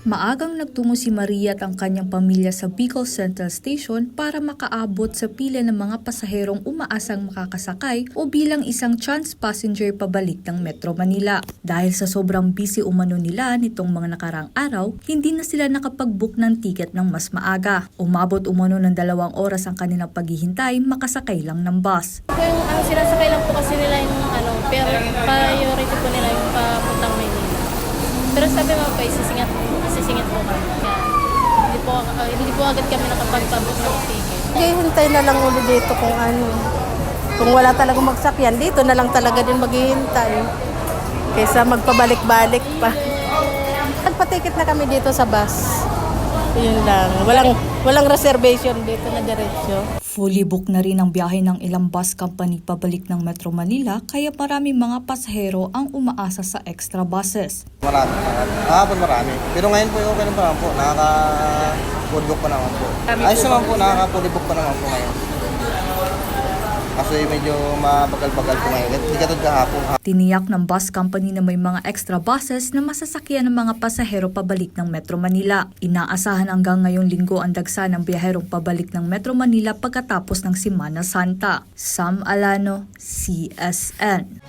Maagang nagtungo si Maria at ang kanyang pamilya sa Bicol Central Station para makaabot sa pila ng mga pasaherong umaasang makakasakay o bilang isang chance passenger pabalik ng Metro Manila. Dahil sa sobrang busy umano nila nitong mga nakarang araw, hindi na sila nakapag-book ng ticket ng mas maaga. Umabot umano ng 2 oras ang kanilang paghihintay, makasakay lang ng bus. Ang sinasakay lang po kasi nila yung pero priority po nila yung papuntang Maynila. Pero sabi mo po, isisingit po kami. Hindi po agad kami nakapagpabook ng ticket. Hintay na lang ulit dito kung ano. Kung wala talagang magsakyan, dito na lang talaga din maghihintay. Kaysa magpabalik-balik pa. Nagpa-ticket na kami dito sa bus. Yun lang. Walang reservation dito na diretsyo. Fully book na rin ang biyahe ng ilang bus company pabalik ng Metro Manila kaya maraming mga pasahero ang umaasa sa extra buses. Marami. Marami. Pero ngayon po okay naman po. Nakaka-full book pa naman po. Ayos naman po, nakaka-fully book pa naman po ngayon. Kasi medyo mabagal-bagal po ngayon. Hindi katulad kahapon. Tiniyak ng bus company na may mga extra buses na masasakyan ng mga pasahero pabalik ng Metro Manila. Inaasahan hanggang ngayong linggo ang dagsa ng biyaherong pabalik ng Metro Manila pagkatapos ng Semana Santa. Sam Alano, CSN.